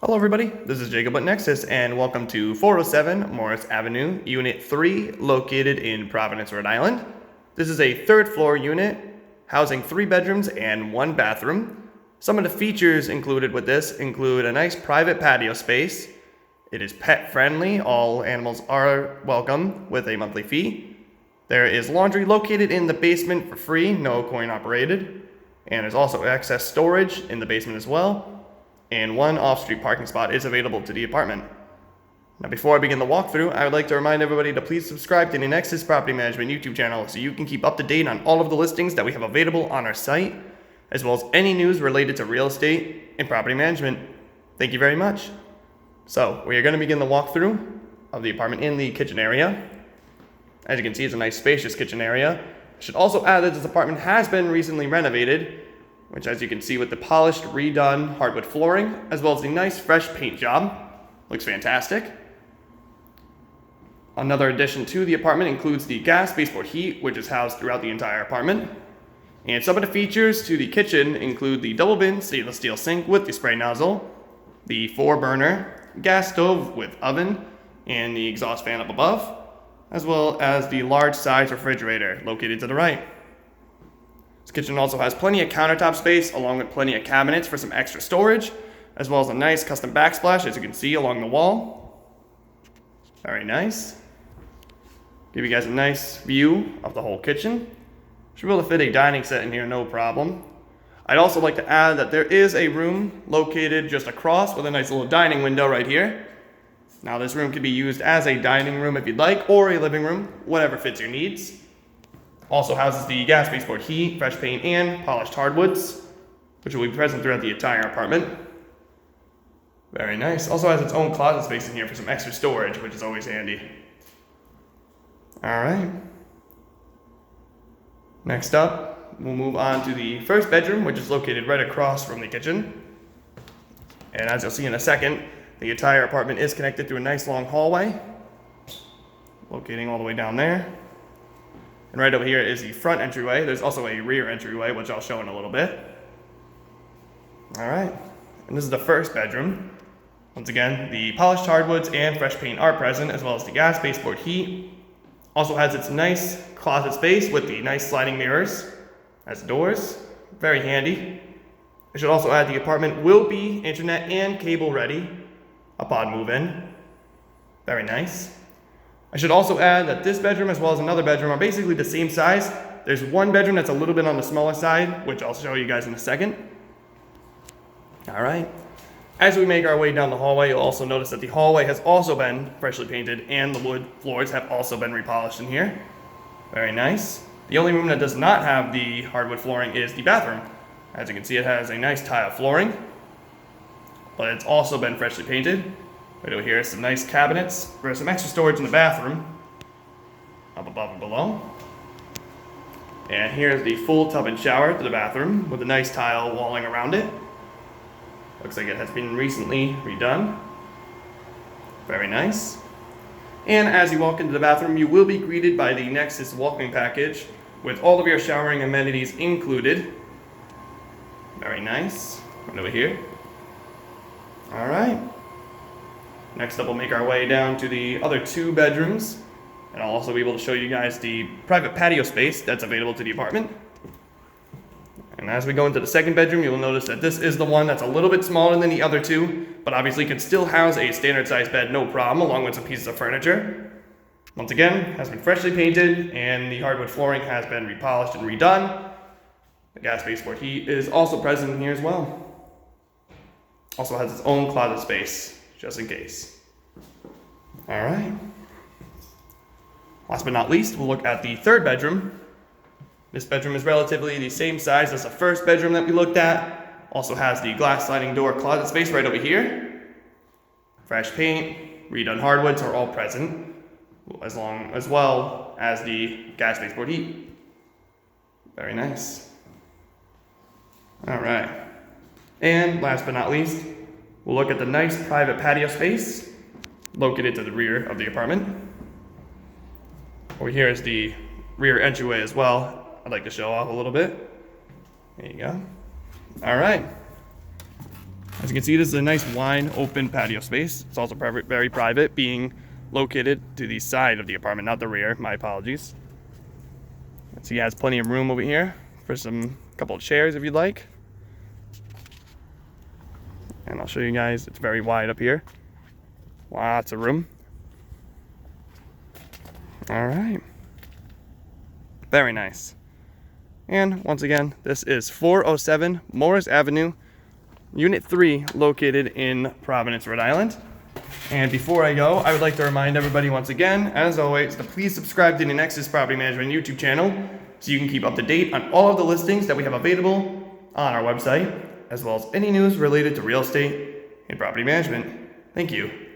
Hello everybody, this is Jacob at Nexus and welcome to 407 Morris Avenue, Unit 3, located in Providence, Rhode Island. This is a third floor unit, housing 3 bedrooms and 1 bathroom. Some of the features included with this include a nice private patio space. It is pet friendly, all animals are welcome with a monthly fee. There is laundry located in the basement for free, no coin operated. And there's also excess storage in the basement as well. And 1 off-street parking spot is available to the apartment. Now before I begin the walkthrough, I would like to remind everybody to please subscribe to the Nexus Property Management YouTube channel so you can keep up to date on all of the listings that we have available on our site, as well as any news related to real estate and property management. Thank you very much. So we are going to begin the walkthrough of the apartment in the kitchen area. As you can see, it's a nice spacious kitchen area. I should also add that this apartment has been recently renovated, which as you can see with the polished, redone hardwood flooring, as well as the nice fresh paint job. Looks fantastic. Another addition to the apartment includes the gas baseboard heat, which is housed throughout the entire apartment. And some of the features to the kitchen include the double bin stainless steel sink with the spray nozzle, the 4-burner gas stove with oven, and the exhaust fan up above, as well as the large size refrigerator located to the right. This kitchen also has plenty of countertop space along with plenty of cabinets for some extra storage, as well as a nice custom backsplash as you can see along the wall. Very nice. Give you guys a nice view of the whole kitchen. Should be able to fit a dining set in here, no problem. I'd also like to add that there is a room located just across with a nice little dining window right here. Now this room can be used as a dining room if you'd like, or a living room, whatever fits your needs. Also houses the gas baseboard heat, fresh paint, and polished hardwoods, which will be present throughout the entire apartment. Very nice. Also has its own closet space in here for some extra storage, which is always handy. Alright. Next up, we'll move on to the first bedroom, which is located right across from the kitchen. And as you'll see in a second, the entire apartment is connected through a nice long hallway, locating all the way down there. And right over here is the front entryway. There's also a rear entryway, which I'll show in a little bit. Alright, and this is the first bedroom. Once again, the polished hardwoods and fresh paint are present, as well as the gas baseboard heat. Also has its nice closet space with the nice sliding mirrors as doors. Very handy. I should also add the apartment will be internet and cable ready upon move-in. Very nice. I should also add that this bedroom as well as another bedroom are basically the same size. There's one bedroom that's a little bit on the smaller side, which I'll show you guys in a second. Alright. As we make our way down the hallway, you'll also notice that the hallway has also been freshly painted and the wood floors have also been repolished in here. Very nice. The only room that does not have the hardwood flooring is the bathroom. As you can see, it has a nice tile flooring, but it's also been freshly painted. Right over here, some nice cabinets for some extra storage in the bathroom, up above and below. And here's the full tub and shower to the bathroom with a nice tile walling around it. Looks like it has been recently redone. Very nice. And as you walk into the bathroom, you will be greeted by the Nexus welcoming package with all of your showering amenities included. Very nice. Right over here. All right. Next up, we'll make our way down to the other 2 bedrooms, and I'll also be able to show you guys the private patio space that's available to the apartment. And as we go into the second bedroom, you'll notice that this is the one that's a little bit smaller than the other 2, but obviously can still house a standard size bed, no problem, along with some pieces of furniture. Once again, has been freshly painted, and the hardwood flooring has been repolished and redone. The gas baseboard heat is also present in here as well. Also has its own closet space, just in case. All right. Last but not least, we'll look at the third bedroom. This bedroom is relatively the same size as the first bedroom that we looked at. Also has the glass sliding door closet space right over here. Fresh paint, redone hardwoods are all present, as well as the gas baseboard heat. Very nice. All right. And last but not least, we'll look at the nice private patio space located to the rear of the apartment. Over here is the rear entryway as well. I'd like to show off a little bit. There you go. All right. As you can see, this is a nice wide open patio space. It's also very private, being located to the side of the apartment, not the rear. My apologies. So he has plenty of room over here for couple of chairs if you'd like. And I'll show you guys, it's very wide up here. Lots of room. All right. Very nice. And once again, this is 407 Morris Avenue, Unit 3, located in Providence, Rhode Island. And before I go, I would like to remind everybody once again, as always, to please subscribe to the Nexus Property Management YouTube channel so you can keep up to date on all of the listings that we have available on our website, as well as any news related to real estate and property management. Thank you.